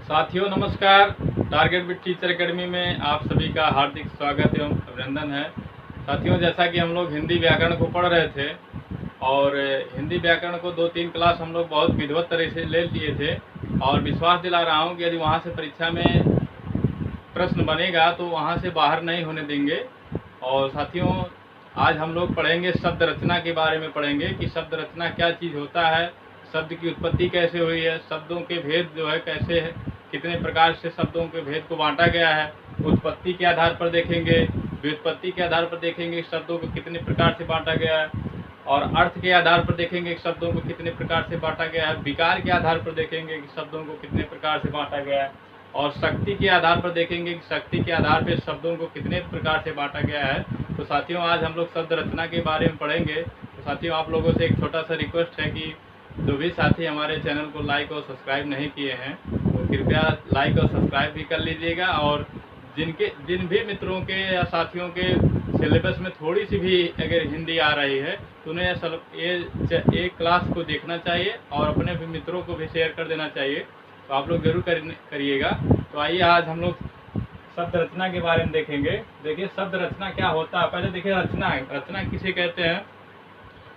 साथियों नमस्कार। Target with teacher academy में आप सभी का हार्दिक स्वागत एवं अभिनंदन है। साथियों, जैसा कि हम लोग हिंदी व्याकरण को पढ़ रहे थे और हिंदी व्याकरण को 2-3 क्लास हम लोग बहुत विधिवत तरह से ले लिए थे और विश्वास दिला रहा हूं कि यदि वहां से परीक्षा में प्रश्न बनेगा तो वहां से बाहर नहीं होने देंगे। और साथियों, आज हम लोग पढ़ेंगे शब्द रचना के बारे में पढ़ेंगे कि शब्द रचना क्या चीज़ होता है, शब्द की उत्पत्ति कैसे हुई है, शब्दों के भेद जो है कैसे है, कितने प्रकार से शब्दों के भेद को बांटा गया है। उत्पत्ति के आधार पर देखेंगे, व्युत्पत्ति के आधार पर देखेंगे शब्दों को कितने प्रकार से बांटा गया है, और अर्थ के आधार पर देखेंगे कि शब्दों को कितने प्रकार से बांटा गया है। विकार के आधार पर देखेंगे कि शब्दों को कितने प्रकार से बांटा गया है, और शक्ति के आधार पर देखेंगे कि शक्ति के आधार पर शब्दों को कितने प्रकार से बांटा गया है। तो साथियों, आज हम लोग शब्द रचना के बारे में पढ़ेंगे। तो साथियों, आप लोगों से एक छोटा सा रिक्वेस्ट है कि जो भी साथी हमारे चैनल को लाइक और सब्सक्राइब नहीं किए हैं तो कृपया लाइक और सब्सक्राइब भी कर लीजिएगा। और जिन भी मित्रों के या साथियों के सिलेबस में थोड़ी सी भी अगर हिंदी आ रही है तो उन्हें ये क्लास को देखना चाहिए और अपने भी मित्रों को भी शेयर कर देना चाहिए। तो आप लोग जरूर करिएगा। तो आइए आज हम लोग शब्द रचना के बारे में देखेंगे। देखिए, शब्द रचना क्या होता है। पहले देखिए, रचना किसे कहते हैं।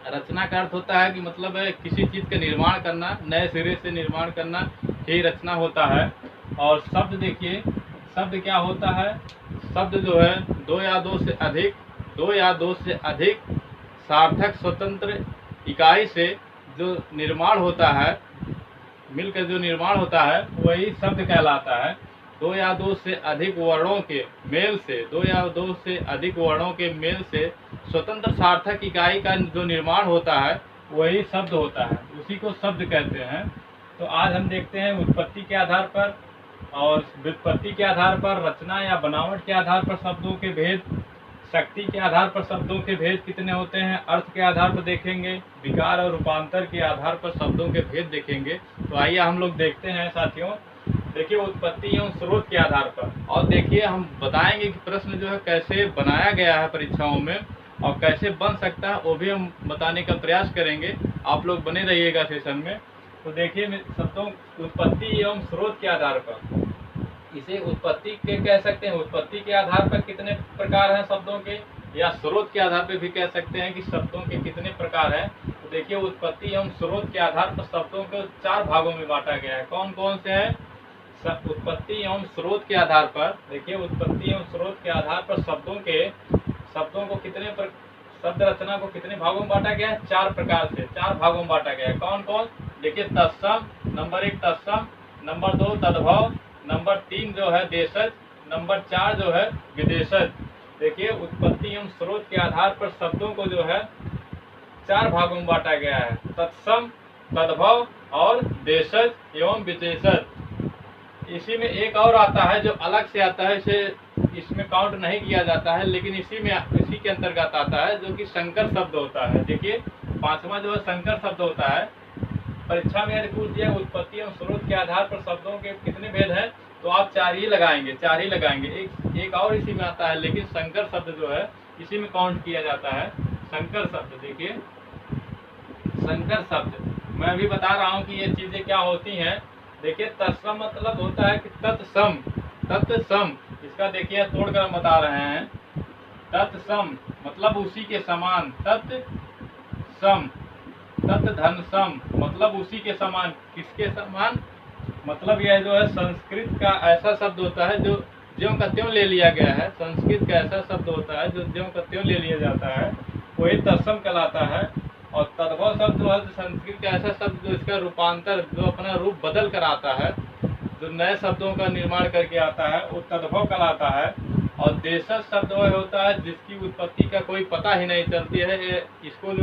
रचना का अर्थ होता है कि मतलब है किसी चीज़ का निर्माण करना, नए सिरे से निर्माण करना ही रचना होता है। और शब्द देखिए, शब्द क्या होता है। शब्द जो है दो या दो से अधिक सार्थक स्वतंत्र इकाई से जो निर्माण होता है, मिलकर जो निर्माण होता है वही शब्द कहलाता है। दो या दो से अधिक वर्णों के मेल से स्वतंत्र सार्थक इकाई का जो निर्माण होता है वही शब्द होता है, उसी को शब्द कहते हैं। तो आज हम देखते हैं उत्पत्ति के आधार पर और व्युत्पत्ति के आधार पर, रचना या बनावट के आधार पर शब्दों के भेद, शक्ति के आधार पर शब्दों के भेद कितने होते हैं, अर्थ के आधार पर देखेंगे, विकार और रूपांतर के आधार पर शब्दों के भेद देखेंगे। तो आइए हम लोग देखते हैं। साथियों देखिए, उत्पत्ति एवं स्रोत के आधार पर, और देखिए हम बताएंगे कि प्रश्न जो है कैसे बनाया गया है परीक्षाओं में और कैसे बन सकता है वो भी हम बताने का प्रयास करेंगे। आप लोग बने रहिएगा सेशन में। तो देखिए, शब्दों उत्पत्ति एवं स्रोत के आधार पर, इसे उत्पत्ति के कह सकते हैं। उत्पत्ति के आधार पर कितने प्रकार हैं शब्दों के, या स्रोत के आधार पर भी कह सकते हैं कि शब्दों के कितने प्रकार हैं। तो देखिए, उत्पत्ति एवं स्रोत के आधार पर शब्दों को 4 भागों में बांटा गया है। कौन कौन से हैं। उत्पत्ति एवं स्रोत के आधार पर देखिए, उत्पत्ति एवं स्रोत के आधार पर शब्दों को कितने शब्द रचना को कितने भागों में बांटा गया है। 4 प्रकार से 4 भागों में बांटा गया है। कौन कौन। देखिए, तत्सम, नंबर 1 तत्सम, नंबर 2 तद्भव, नंबर 3 जो है देशज, नंबर 4 जो है विदेशज। देखिए, उत्पत्ति एवं स्रोत के आधार पर शब्दों को जो है 4 भागों में बांटा गया है। तत्सम, तद्भव और देशज एवं विदेशज। इसी में एक और आता है जो अलग से आता है, इसे इसमें काउंट नहीं किया जाता है, लेकिन इसी के अंतर्गत आता है जो कि संकर शब्द होता है। देखिए, 5वां जो है संकर शब्द होता है। परीक्षा में यदि पूछ दिया उत्पत्ति एवं स्रोत के आधार पर शब्दों के कितने भेद हैं तो आप 4 ही लगाएंगे। एक और इसी में आता है, लेकिन संकर शब्द जो है इसी में काउंट किया जाता है। संकर शब्द देखिए, संकर शब्द मैं अभी बता रहा हूँ कि ये चीजें क्या होती हैं। देखिए, तत्सम मतलब होता है कि तत्सम, इसका देखिए तोड़कर हम बता रहे हैं। तत्सम मतलब उसी के समान, तत्सम। तत्धनसम मतलब उसी के समान। किसके समान मतलब यह जो है संस्कृत का ऐसा शब्द होता है जो ज्यों का त्यों ले लिया गया है। संस्कृत का ऐसा शब्द होता है जो ज्यों का त्यों ले लिया जाता है, वही तत्सम कहलाता है। और तद्भव शब्द जो है संस्कृत का ऐसा शब्द जो इसका रूपांतर, जो अपना रूप बदल कर आता है, जो नए शब्दों का निर्माण करके आता है, वो तद्भव कहलाता है। और देशज शब्द वह होता है जिसकी उत्पत्ति का कोई पता ही नहीं चलती है। इसको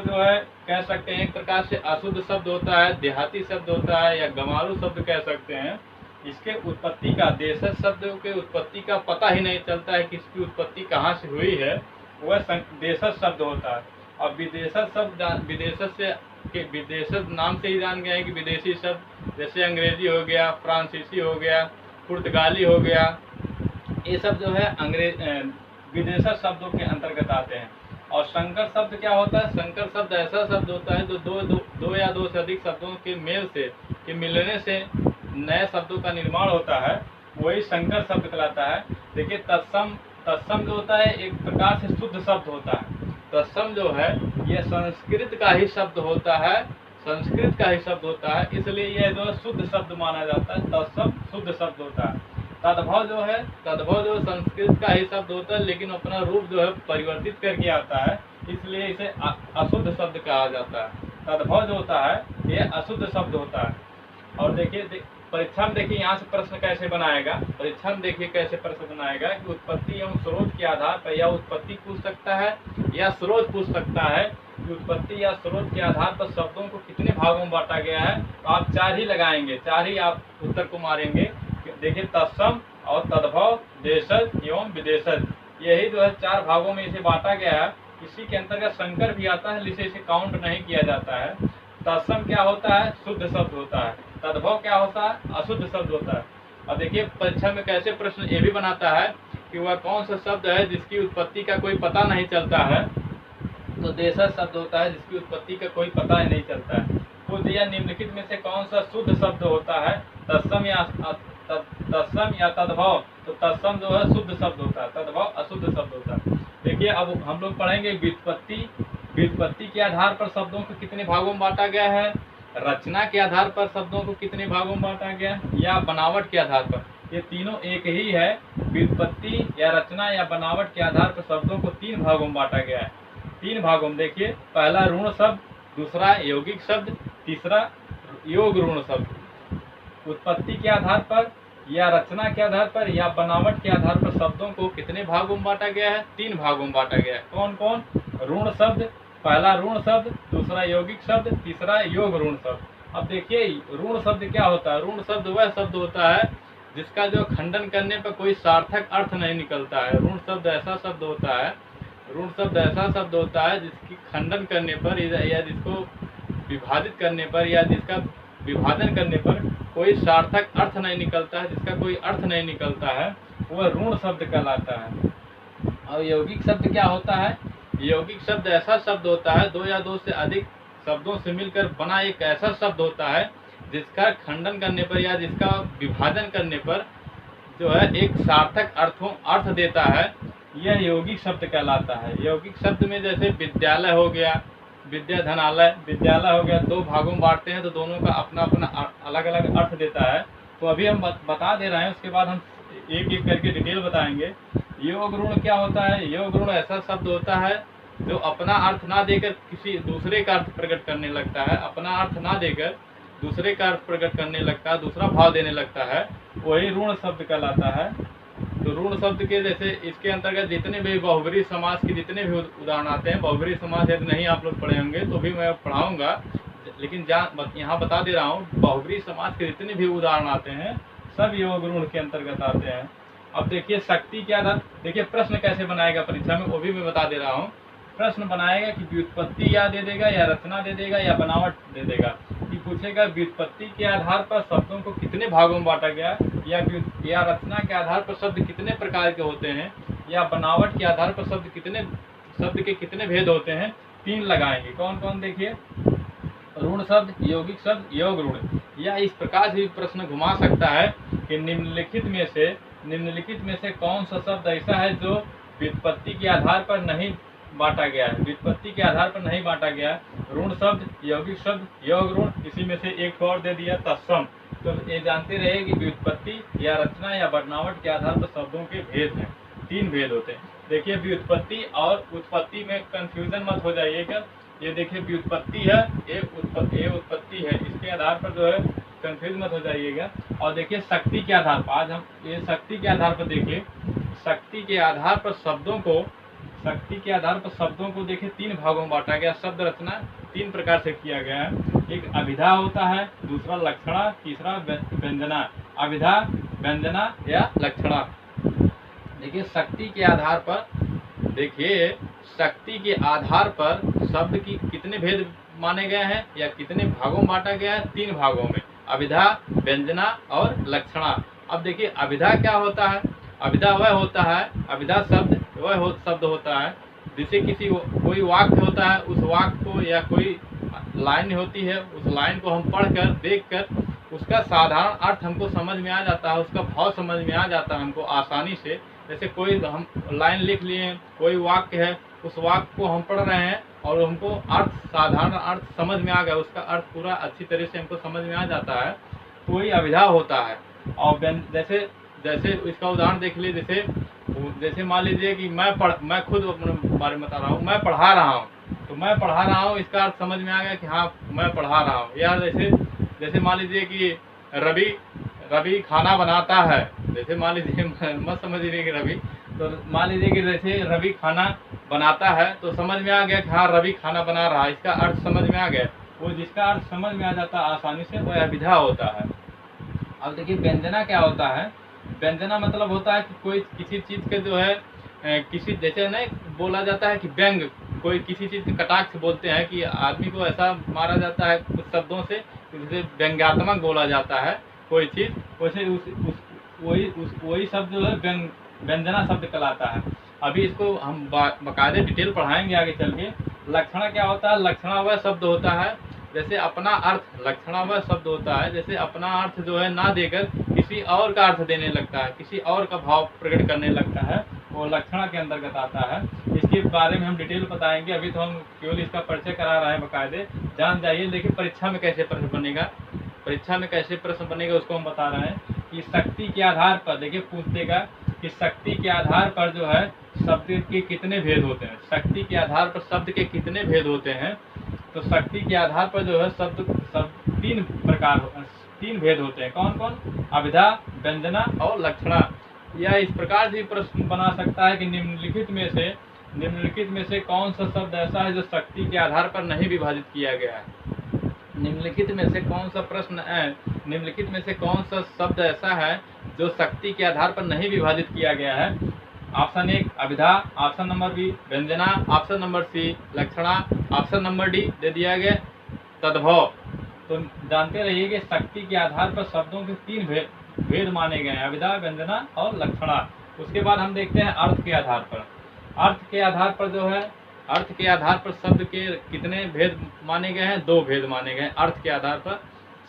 जो है कह सकते हैं एक प्रकार से अशुद्ध शब्द होता है, देहाती शब्द होता है, या गंवारू शब्द कह सकते हैं। इसके उत्पत्ति का, देशज शब्द के उत्पत्ति का पता ही नहीं चलता है कि इसकी उत्पत्ति कहाँ से हुई है, वह देशज शब्द होता है। और विदेशज शब्द, विदेशज नाम से ही जान गए हैं कि विदेशी शब्द, जैसे अंग्रेजी हो गया, फ्रांसीसी हो गया, पुर्तगाली हो गया, ये सब जो है विदेशज शब्दों के अंतर्गत आते हैं। और संकर शब्द क्या होता है? संकर शब्द ऐसा शब्द होता है जो दो या दो से अधिक शब्दों के मेल से के मिलने से नए शब्दों का निर्माण होता है, वही संकर शब्द कहलाता है। देखिए तत्सम जो होता है एक प्रकार से शुद्ध शब्द होता है। तत्सम जो है यह संस्कृत का ही शब्द होता है, संस्कृत का ही शब्द होता है, इसलिए यह जो शुद्ध शब्द माना जाता है। तत्सम शुद्ध शब्द होता है। तद्भव जो है, तद्भव जो संस्कृत का ही शब्द होता है, लेकिन अपना रूप जो है परिवर्तित करके आता है, इसलिए इसे अशुद्ध शब्द कहा जाता है। तद्भव जो होता है यह अशुद्ध शब्द होता है। और देखिए परीक्षा में देखिए यहाँ से प्रश्न कैसे बनाएगा, परीक्षा में देखिए कैसे प्रश्न बनाएगा कि उत्पत्ति एवं स्रोत के आधार पर या उत्पत्ति पूछ सकता है या स्रोत पूछ सकता है कि उत्पत्ति या स्रोत के आधार पर शब्दों को कितने भागों में बांटा गया है। तो आप 4 ही लगाएंगे, 4 ही आप उत्तर को मारेंगे। देखिए तत्सम और तद्भव, देशज एवं विदेशज, यही जो है 4 भागों में इसे बांटा गया है। इसी के अंतर्गत संकर भी आता है, जिसे इसे काउंट नहीं किया जाता है। तत्सम क्या होता है? शुद्ध शब्द होता है। तद्भव क्या होता है? अशुद्ध शब्द होता है। और देखिए परीक्षा में कैसे प्रश्न ये भी बनाता है कि वह कौन सा शब्द है जिसकी उत्पत्ति का कोई पता नहीं चलता है। तो देशज शब्द होता है जिसकी उत्पत्ति का कोई पता ही नहीं चलता है। खुद या निम्नलिखित में से कौन सा शुद्ध शब्द होता है? तत्सम या तद्भव। तो तत्सम जो है शुद्ध शब्द होता है, तद्भव अशुद्ध शब्द होता है। देखिए अब हम लोग पढ़ेंगे व्युत्पत्ति। व्युत्पत्ति के आधार पर शब्दों को कितने भागों में बांटा गया है, रचना के आधार पर शब्दों को कितने भागों में बांटा गया, या बनावट के आधार पर। ये तीनों एक ही है। व्युत्पत्ति या रचना या बनावट के आधार पर शब्दों को 3 भागों में बांटा गया है। 3 भागों में देखिए, पहला ऋण शब्द, दूसरा यौगिक शब्द, तीसरा योग ऋण शब्द। उत्पत्ति के आधार पर या रचना के आधार पर या बनावट के आधार पर शब्दों को कितने भागों में बांटा गया है? 3 भागों में बांटा गया है। कौन कौन? ऋण शब्द, पहला ऋण शब्द, दूसरा यौगिक शब्द, तीसरा योग ऋण शब्द। अब देखिए ऋण शब्द क्या होता है? ऋण शब्द वह शब्द होता है जिसका जो खंडन करने पर कोई सार्थक अर्थ नहीं निकलता है। ऋण शब्द ऐसा शब्द होता है, ऋण शब्द ऐसा शब्द होता है जिसकी खंडन करने पर या जिसको विभाजित करने पर या जिसका विभाजन करने पर कोई सार्थक अर्थ नहीं निकलता है, जिसका कोई अर्थ नहीं निकलता है, वह ऋण शब्द कहलाता है। और यौगिक शब्द क्या होता है? यौगिक शब्द ऐसा शब्द होता है 2 या 2 से अधिक शब्दों से मिलकर बना एक ऐसा शब्द होता है जिसका खंडन करने पर या जिसका विभाजन करने पर जो है एक सार्थक अर्थ देता है, यह यौगिक शब्द कहलाता है। यौगिक शब्द में जैसे विद्यालय हो गया, विद्याधनालय, विद्यालय हो गया, 2 भागों में बांटते हैं तो दोनों का अपना अपना अलग अलग अर्थ देता है। तो अभी हम बता दे रहे हैं, उसके बाद हम एक एक करके डिटेल बताएंगे। योग ऋण क्या होता है? योग ऋण ऐसा शब्द होता है जो अपना अर्थ ना देकर किसी दूसरे का अर्थ प्रकट करने लगता है, अपना अर्थ ना देकर दूसरे का अर्थ प्रकट करने लगता है, दूसरा भाव देने लगता है, वही ऋण शब्द कहलाता है। तो ऋण शब्द के जैसे इसके अंतर्गत जितने भी बहुब्रीहि समास के जितने भी उदाहरण आते हैं, बहुब्रीहि समास यदि नहीं आप लोग पढ़े होंगे तो भी मैं पढ़ाऊंगा, लेकिन यहाँ बता दे रहा हूँ, बहुब्रीहि समास के जितने भी उदाहरण आते हैं सब योग ऋण के अंतर्गत आते हैं। अब देखिए शक्ति के आधार, देखिए प्रश्न कैसे बनाएगा परीक्षा में वो भी मैं बता दे रहा हूँ। प्रश्न बनाएगा कि व्युत्पत्ति या दे देगा या रचना दे देगा या बनावट दे देगा। कि पूछेगा व्युत्पत्ति के आधार पर शब्दों को कितने भागों में बांटा गया, या रचना के आधार पर शब्द कितने प्रकार के होते हैं, या बनावट के आधार पर शब्द के कितने भेद होते हैं। 3 लगाएंगे। कौन कौन? देखिए ऋण शब्द, यौगिक शब्द, योग ऋण। या इस प्रकार से प्रश्न घुमा सकता है कि निम्नलिखित में से कौन सा शब्द ऐसा है जो व्युत्पत्ति के आधार पर नहीं बांटा गया है। व्युत्पत्ति के आधार पर नहीं बांटा गया ऋण शब्द, यौगिक शब्द, योग ऋण। इसी में से एक और दे दिया तत्सम। तो ये जानते रहे कि व्युत्पत्ति या रचना या बनावट के आधार पर शब्दों के भेद हैं। 3 भेद होते हैं। देखिए व्युत्पत्ति और उत्पत्ति में कंफ्यूजन मत हो जाइएगा। ये देखिए व्युत्पत्ति है, ये उत्पत्ति है, इसके आधार पर जो है कंफ्यूज मत हो जाइएगा। और देखिए शक्ति के आधार पर, आज हम ये शक्ति के आधार पर देखिए, शक्ति के आधार पर शब्दों को देखिए 3 भागों में बांटा गया। शब्द रचना 3 प्रकार से किया गया है। एक अभिधा होता है, दूसरा लक्षणा, तीसरा व्यंजना। अभिधा, व्यंजना या लक्षणा। देखिए शक्ति के आधार पर शब्द की कितने भेद माने गए हैं या कितने भागों में बांटा गया है? 3 भागों में, अभिधा, व्यंजना और लक्षणा। अब देखिए अभिधा क्या होता है? अभिधा शब्द होता है जैसे कोई वाक्य होता है, उस वाक्य को या कोई लाइन होती है, उस लाइन को हम पढ़कर देखकर उसका साधारण अर्थ हमको समझ में आ जाता है, उसका भाव समझ में आ जाता है हमको आसानी से। जैसे कोई हम लाइन लिख लिए, कोई वाक्य है, उस वाक्य को हम पढ़ रहे हैं और हमको साधारण अर्थ समझ में आ गया, उसका अर्थ पूरा अच्छी तरह से हमको समझ में आ जाता है, तो वही अभिधा होता है। और जैसे जैसे इसका उदाहरण देख लीजिए, जैसे मान लीजिए कि मैं खुद अपने बारे में बता रहा हूँ, मैं पढ़ा रहा हूँ, तो मैं पढ़ा रहा हूँ इसका अर्थ समझ में आ गया कि हाँ मैं पढ़ा रहा हूँ। या जैसे मान लीजिए कि रवि खाना बनाता है, जैसे मान लीजिए मत समझ लीजिए कि रवि, तो मान लीजिए कि जैसे रवि खाना बनाता है तो समझ में आ गया कि हाँ रवि खाना बना रहा है, इसका अर्थ समझ में आ गया। वो जिसका अर्थ समझ में आ जाता है आसानी से, वह अभिधा होता है। अब देखिए व्यंजना क्या होता है। व्यंजना मतलब होता है कि कोई किसी चीज़ के जो है किसी जैसे नहीं बोला जाता है कि व्यंग, कोई किसी चीज़ के कटाक्ष बोलते हैं कि आदमी को ऐसा मारा जाता है कुछ शब्दों से, जिसे व्यंग्यात्मक बोला जाता है कोई चीज़, वैसे वही शब्द जो है व्यंजना शब्द कहलाता है। अभी इसको हम बाकायदे डिटेल पढ़ाएंगे आगे चल के। लक्षणा क्या होता है। लक्षणा वह शब्द होता है जैसे अपना अर्थ, लक्षणा वह शब्द होता है जैसे अपना अर्थ जो है ना देकर किसी और का अर्थ देने लगता है, किसी और का भाव प्रकट करने लगता है, वो लक्षणा के अंतर्गत आता है। इसके बारे में हम डिटेल बताएंगे, अभी तो हम केवल इसका परिचय करा रहे हैं बाकायदे, जान जाइए। लेकिन परीक्षा में कैसे प्रश्न बनेगा, परीक्षा में कैसे प्रश्न बनेगा उसको हम बता रहे हैं कि शक्ति के आधार पर, देखिए पूछ देगा कि शक्ति के आधार पर जो है शब्द के कितने भेद होते हैं। शक्ति के आधार पर शब्द के कितने भेद होते हैं, तो शक्ति के आधार पर जो है शब्द तीन भेद होते हैं। कौन कौन। अभिधा, व्यंजना और लक्षणा। यह इस प्रकार से प्रश्न बना सकता है कि निम्नलिखित में से कौन सा शब्द ऐसा है जो शक्ति के आधार पर नहीं विभाजित किया गया है। निम्नलिखित में से कौन सा प्रश्न है, निम्नलिखित में से कौन सा शब्द ऐसा है जो शक्ति के आधार पर नहीं विभाजित किया गया है। ऑप्शन 1 अभिधा, ऑप्शन नंबर बी व्यंजना, ऑप्शन नंबर सी लक्षणा, ऑप्शन नंबर डी दे दिया गया तद्भव। तो जानते रहिए कि शक्ति के आधार पर शब्दों के तीन भेद माने गए हैं, अभिधा, व्यंजना और लक्षणा। उसके बाद हम देखते हैं अर्थ के आधार पर। अर्थ के आधार पर जो है, अर्थ के आधार पर शब्द के कितने भेद माने गए हैं। 2 भेद माने गए हैं। अर्थ के आधार पर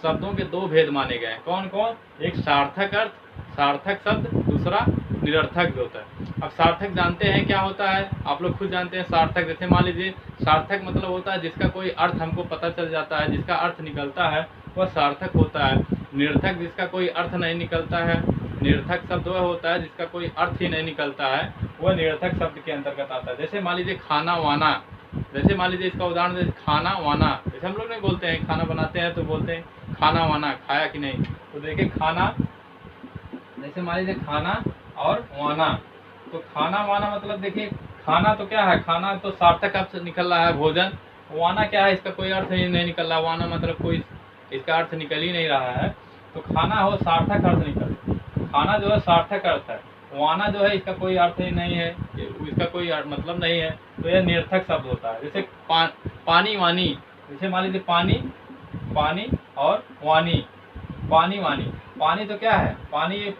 शब्दों के 2 भेद माने गए हैं। कौन कौन। एक सार्थक अर्थ, सार्थक शब्द, दूसरा निरर्थक जो होता है। अब सार्थक जानते हैं क्या होता है, आप लोग खुद जानते हैं। सार्थक जैसे मान लीजिए, सार्थक मतलब होता है जिसका कोई अर्थ हमको पता चल जाता है, जिसका अर्थ निकलता है वह सार्थक होता है। निरर्थक जिसका कोई अर्थ नहीं निकलता है, निरर्थक शब्द वह होता है जिसका कोई अर्थ ही नहीं निकलता है, वह निरर्थक शब्द के अंतर्गत आता है। जैसे मान लीजिए खाना वाना, जैसे मान लीजिए इसका उदाहरण जैसे खाना वाना, जैसे हम लोग नहीं बोलते हैं खाना बनाते हैं तो बोलते हैं खाना वाना, खाया कि नहीं। तो देखिए खाना, जैसे मान लीजिए खाना और वाना, तो खाना वाना मतलब देखिए खाना तो क्या है, खाना तो सार्थक अर्थ निकल रहा है भोजन। वाना क्या है, इसका कोई अर्थ ही नहीं निकल रहा। वाना मतलब कोई इसका अर्थ निकल ही नहीं रहा है। तो खाना हो सार्थक अर्थ निकल, खाना जो है सार्थक अर्थ है, वाना जो है इसका कोई अर्थ ही नहीं है, इसका कोई मतलब नहीं है, तो यह निरर्थक शब्द होता है। जैसे पानी वानी, जैसे मान लीजिए पानी, पानी और वानी, पानी वानी। पानी तो क्या है, पानी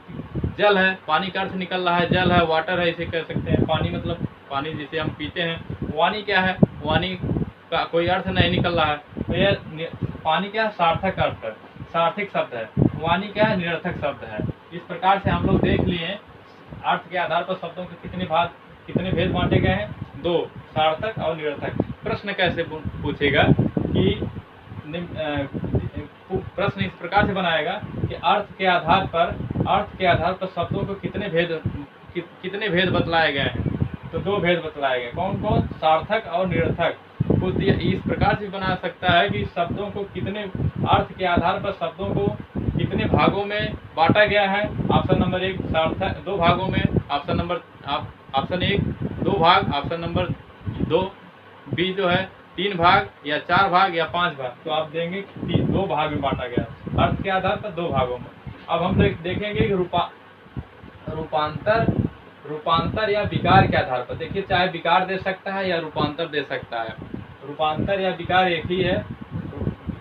जल है, पानी का अर्थ निकल रहा है जल है, वाटर है, इसे कह सकते हैं पानी, मतलब पानी जिसे हम पीते हैं। वानी क्या है, वानी का कोई अर्थ नहीं निकल रहा है, तो यह पानी क्या है, सार्थक अर्थ है, सार्थक शब्द है। वानी क्या है, निरर्थक शब्द है। इस प्रकार से हम लोग देख लिए अर्थ के आधार पर शब्दों के कितने भेद बांटे गए हैं, 2, सार्थक और निरर्थक। प्रश्न कैसे पूछेगा कि प्रश्न इस प्रकार से बनाएगा कि अर्थ के आधार पर शब्दों को कितने भेद बतलाए गए हैं। तो 2 भेद बतलाए गए। कौन कौन, सार्थक और निरर्थक। कुछ इस प्रकार से बना सकता है कि शब्दों को कितने, अर्थ के आधार पर शब्दों को कितने भागों में बांटा गया है। ऑप्शन नंबर 1 सार्थक 2 भागों में, ऑप्शन 1 2 भाग, ऑप्शन नंबर 2 बी जो है 3 भाग या 4 भाग या 5 भाग। तो आप देंगे 2 भाग में बांटा गया, अर्थ के आधार पर 2 भागों में। अब हम देखेंगे कि रूपांतर या विकार के आधार पर। देखिए चाहे विकार दे सकता है या रूपांतर दे सकता है। रूपांतर या विकार एक ही है।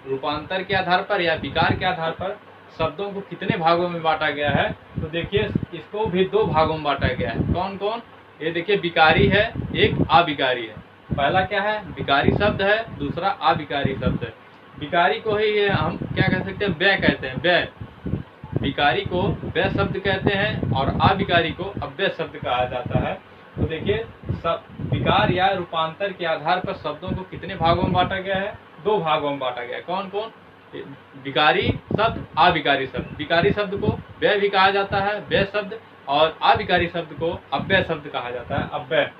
रूपांतर के आधार पर या विकार के आधार पर शब्दों को कितने भागों में बांटा गया है, तो देखिए इसको भी 2 भागों में बांटा गया है। कौन कौन, ये देखिए विकारी है, एक अविकारी है। पहला क्या है, विकारी शब्द है, दूसरा अविकारी शब्द है। विकारी को ही ये हम क्या कह सकते हैं, व्यय कहते हैं, व्यय। विकारी को व्यय शब्द कहते हैं और अविकारी को अव्यय शब्द कहा जाता है। तो देखिए विकार या रूपांतर के आधार पर शब्दों को कितने भागों में बांटा गया है, 2 भागों में बांटा गया है। कौन कौन, विकारी शब्द, अविकारी शब्द। विकारी शब्द को व्यय भी कहा जाता है, व्यय शब्द, और अविकारी शब्द को अव्यय शब्द कहा जाता है, अव्यय।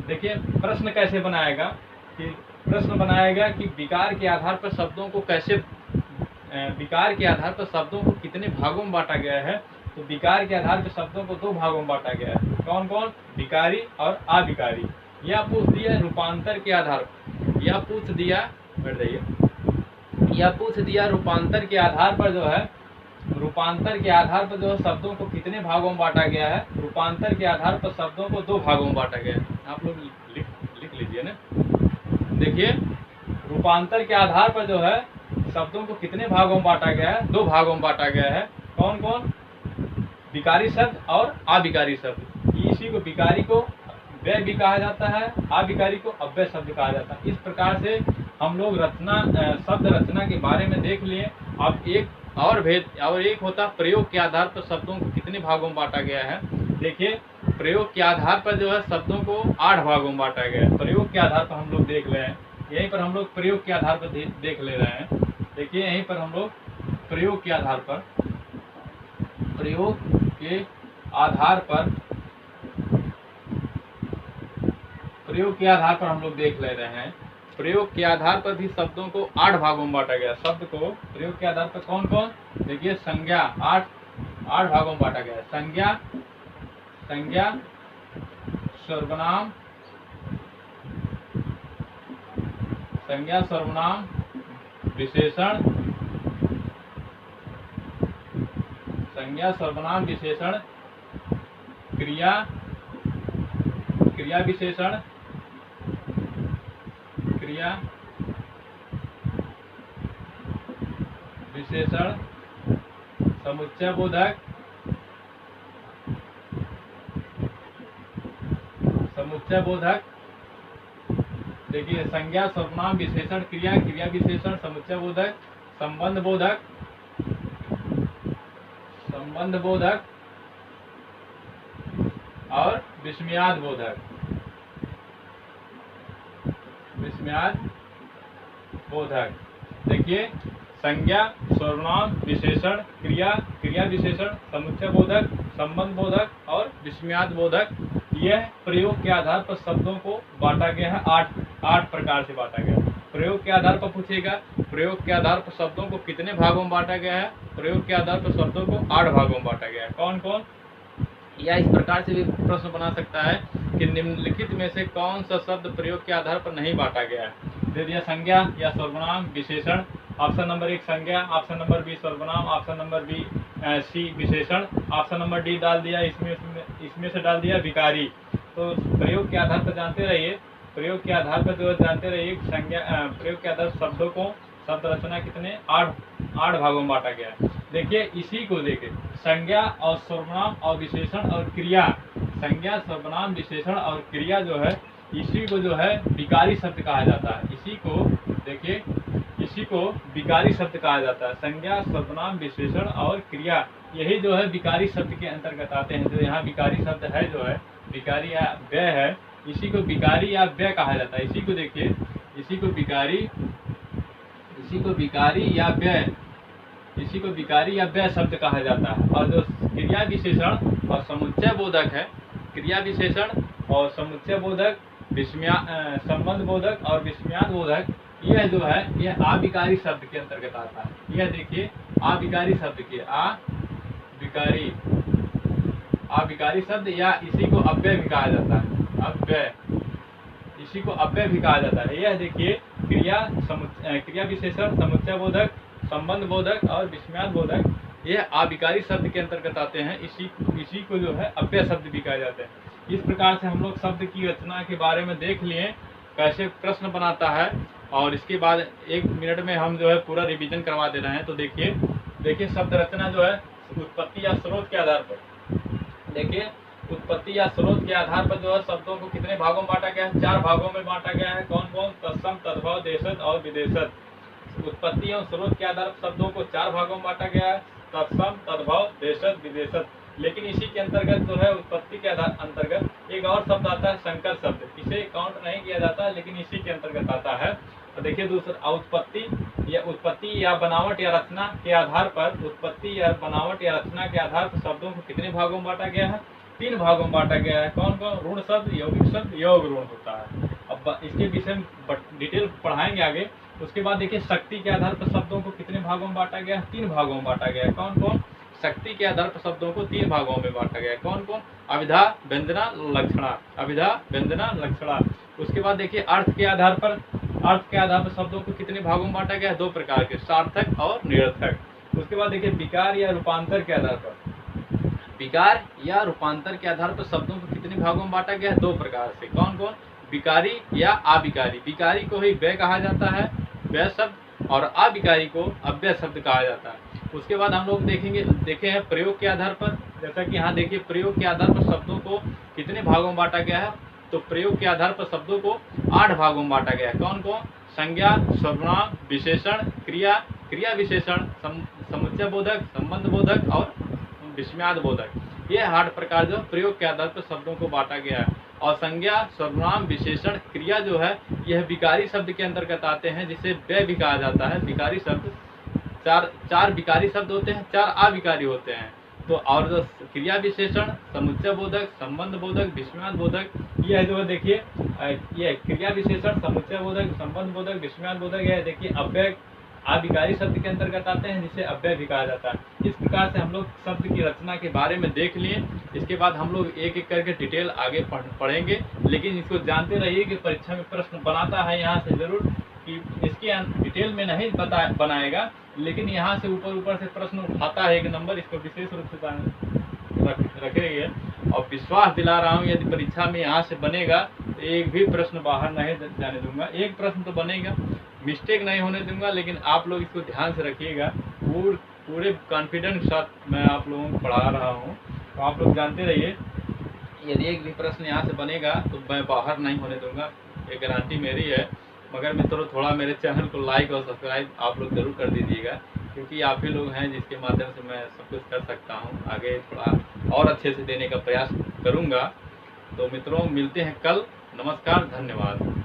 देखिए प्रश्न कैसे बनाएगा, कि प्रश्न बनाएगा कि विकार के आधार पर शब्दों को कैसे, विकार के आधार पर शब्दों को कितने भागों में बांटा गया है। तो विकार के आधार पर शब्दों को 2 भागों में बांटा गया है। कौन कौन, विकारी और अविकारी। यह पूछ दिया रूपांतर के आधार पर, यह पूछ दिया, बैठ जाइए, यह पूछ दिया रूपांतर के आधार पर जो है, रूपांतर के आधार पर जो है शब्दों को कितने भागों में बांटा गया है। रूपांतर के आधार पर शब्दों को 2 भागों में बांटा गया है। आप लोग लिख लीजिए ना। देखिए रूपांतर के आधार पर जो है शब्दों को कितने भागों में बांटा गया है, 2 भागों में बांटा गया है। कौन कौन, विकारी शब्द और अविकारी शब्द। इसी को विकारी को व्यय भी कहा जाता है, अविकारी को अव्यय शब्द कहा जाता है। इस प्रकार से हम लोग रचना, शब्द रचना के बारे में देख लिए। अब एक और भेद, और एक होता प्रयोग के आधार पर शब्दों को कितने भागों में बांटा गया है। देखिए प्रयोग के आधार पर जो है शब्दों को 8 भागों में बांटा गया है। प्रयोग के आधार पर हम लोग देख रहे हैं, यहीं पर हम लोग प्रयोग के आधार पर देख ले रहे हैं। देखिए यहीं पर हम लोग प्रयोग के आधार पर, प्रयोग के आधार पर, प्रयोग के आधार पर हम लोग देख ले रहे हैं। प्रयोग के आधार पर भी शब्दों को 8 भागों में बांटा गया। शब्द को प्रयोग के आधार पर कौन कौन, देखिए संज्ञा 8 भागों में बांटा गया है। संज्ञा, संज्ञा, सर्वनाम, संज्ञा, सर्वनाम, विशेषण, संज्ञा, सर्वनाम, विशेषण, क्रिया, क्रिया विशेषण, क्रिया विशेषण, समुच्चय बोधक, समुच्चय बोधक। देखिए संज्ञा, सर्वनाम, विशेषण, क्रिया, क्रिया विशेषण, समुच्चय बोधक, संबंध बोधक, संबंध बोधक और विस्मयाद बोधक, विस्मयाद बोधक। देखिए संज्ञा, सर्वनाम, विशेषण, क्रिया, क्रिया विशेषण, समुच्चय बोधक, संबंध बोधक और विस्मयाद बोधक, यह प्रयोग के आधार पर शब्दों को बांटा गया है। 8 प्रकार से बांटा गया। प्रयोग के आधार पर पूछेगा, प्रयोग के आधार पर शब्दों को कितने भागों में बांटा गया है। प्रयोग के आधार पर शब्दों को 8 भागों में बांटा गया है। कौन कौन, या इस प्रकार से भी प्रश्न बना सकता है कि निम्नलिखित में से कौन सा शब्द प्रयोग के आधार पर नहीं बांटा गया है। दे दिया संज्ञा या सर्वनाम, विशेषण। ऑप्शन नंबर 1 संज्ञा, ऑप्शन नंबर बी सर्वनाम, ऑप्शन नंबर बी सी विशेषण, ऑप्शन नंबर डी डाल दिया इसमें से डाल दिया विकारी। तो प्रयोग के आधार पर जानते रहिए, प्रयोग के आधार पर जो जानते रहिए संज्ञा, प्रयोग के आधार शब्दों को, शब्द रचना कितने 8 भागों में बांटा गया है। देखिए इसी को देखिए संज्ञा और सर्वनाम और विशेषण और क्रिया, संज्ञा, सर्वनाम, विशेषण और क्रिया जो है, इसी को जो है विकारी शब्द कहा जाता है। इसी को देखिए, इसी को विकारी शब्द कहा जाता है। संज्ञा, सर्वनाम, विशेषण और क्रिया, यही जो है विकारी शब्द के अंतर्गत आते हैं। जो यहाँ विकारी शब्द है, जो है विकारी या व्यय है, इसी को विकारी या व्यय कहा जाता है। इसी को देखिए, इसी को विकारी, इसी को विकारी या व्यय, इसी को विकारी या व्यय शब्द कहा जाता है। और जो क्रिया विशेषण और समुच्चय बोधक है, क्रिया विशेषण और समुच्चय बोधक, संबंध बोधक और विस्मयाद बोधक, यह जो है यह अविकारी शब्द के अंतर्गत आता है। यह देखिए अविकारी शब्द के, अविकारी शब्द, या इसी को अव्यय भी कहा जाता है। अव्यय, इसी को अव्यय भी कहा जाता है। यह देखिए क्रिया, क्रिया विशेषण, समुच्चय बोधक, संबंध बोधक और विस्मयाद बोधक, यह अविकारी शब्द के अंतर्गत आते हैं। इसी को जो है अव्यय शब्द भी कहा जाता है। इस प्रकार से हम लोग शब्द की रचना के बारे में देख लिए, कैसे प्रश्न बनाता है, और इसके बाद 1 मिनट में हम जो है पूरा रिवीजन करवा दे रहे हैं। तो देखिए शब्द रचना जो है उत्पत्ति या स्रोत के आधार पर, देखिए उत्पत्ति या स्रोत के आधार पर जो है शब्दों को कितने भागों में बांटा गया है? 4 भागों में बांटा गया है। कौन कौन? तत्सम, तद्भव, देशज और विदेशज। उत्पत्ति एवं स्रोत के आधार पर शब्दों को 4 भागों में बांटा गया है, तत्सम, तद्भव, देशज, विदेशज। लेकिन इसी के अंतर्गत जो है उत्पत्ति के आधार अंतर्गत एक और शब्द आता है संकर शब्द। इसे काउंट नहीं किया जाता लेकिन इसी के अंतर्गत आता है। तो देखिए दूसरा, उत्पत्ति या बनावट या रचना के आधार पर, उत्पत्ति या बनावट या रचना के आधार पर शब्दों को कितने भागों में बांटा गया है? 3 भागों में बांटा गया है। कौन कौन? ऋण शब्द, यौगिक शब्द, योग ऋण होता है। अब इसके विषय में डिटेल पढ़ाएंगे आगे। उसके बाद देखिए शक्ति के आधार पर शब्दों को कितने भागों में बांटा गया है? 3 भागों में बांटा गया है। कौन कौन? शक्ति के आधार पर शब्दों को 3 भागों में बांटा गया है। कौन कौन? अभिधा, व्यंजना, लक्षणा। अभिधा, व्यंजना, लक्षणा। उसके बाद देखिए अर्थ के आधार पर शब्दों को कितने भागों में बांटा गया है? 2 प्रकार के, सार्थक और निरर्थक। उसके बाद देखिए विकार या रूपांतर के आधार पर, विकार या रूपांतर के आधार पर शब्दों को कितने भागों में बांटा गया है? 2 प्रकार से। कौन कौन? विकारी या अविकारी। विकारी को ही व्यय कहा जाता है, व्यय शब्द, और अविकारी को अव्यय शब्द कहा जाता है। उसके बाद हम लोग देखे हैं प्रयोग के आधार पर। जैसा कि यहाँ देखिए प्रयोग के आधार पर शब्दों को कितने भागों में बांटा गया है? तो प्रयोग के आधार पर शब्दों को 8 भागों में बांटा गया है। कौन कौन? संज्ञा, सर्वनाम, विशेषण, क्रिया, क्रिया विशेषण, समुच्चय बोधक, संबंध बोधक और विस्मयाद बोधक। ये 8 प्रकार जो प्रयोग के आधार पर शब्दों को बांटा गया है। और संज्ञा, सर्वनाम, विशेषण, क्रिया जो है यह विकारी शब्द के अंतर्गत आते हैं, जिसे व्यय भी कहा जाता है। विकारी शब्द चार विकारी शब्द होते हैं, 4 अविकारी होते हैं। तो और जो क्रिया विशेषण, समुच्चय बोधक, संबंध बोधक, विस्मयाद बोधक, यह जो है देखिए ये क्रिया विशेषण, समुच्चय बोधक, संबंध बोधक, विस्मयाद बोधक, यह देखिए अव्यय अविकारी शब्द के अंतर्गत आते हैं, जिसे अव्यय भी कहा जाता है। इस प्रकार से हम लोग शब्द की रचना के बारे में देख लिए। इसके बाद हम लोग एक एक करके डिटेल आगे पढ़ेंगे। लेकिन इसको जानते रहिए कि परीक्षा में प्रश्न बनाता है यहाँ से जरूर, कि इसके डिटेल में नहीं बनाएगा, लेकिन यहाँ से ऊपर से प्रश्न उठाता है 1 नंबर। इसको विशेष रूप से रखेंगे और विश्वास दिला रहा हूँ यदि परीक्षा में यहाँ से बनेगा तो एक भी प्रश्न बाहर नहीं जाने दूंगा। एक प्रश्न तो बनेगा, मिस्टेक नहीं होने दूंगा। लेकिन आप लोग इसको ध्यान से रखिएगा, पूरे कॉन्फिडेंस के साथ मैं आप लोगों को पढ़ा रहा हूँ। तो आप लोग जानते रहिए, यदि एक भी प्रश्न यहाँ से बनेगा तो मैं बाहर नहीं होने दूंगा, ये गारंटी मेरी है। मगर मित्रों थोड़ा मेरे चैनल को लाइक और सब्सक्राइब आप लोग ज़रूर कर दीजिएगा, क्योंकि आप ही लोग हैं जिसके माध्यम से मैं सब कुछ कर सकता हूँ। आगे थोड़ा और अच्छे से देने का प्रयास करूँगा। तो मित्रों मिलते हैं कल। नमस्कार, धन्यवाद।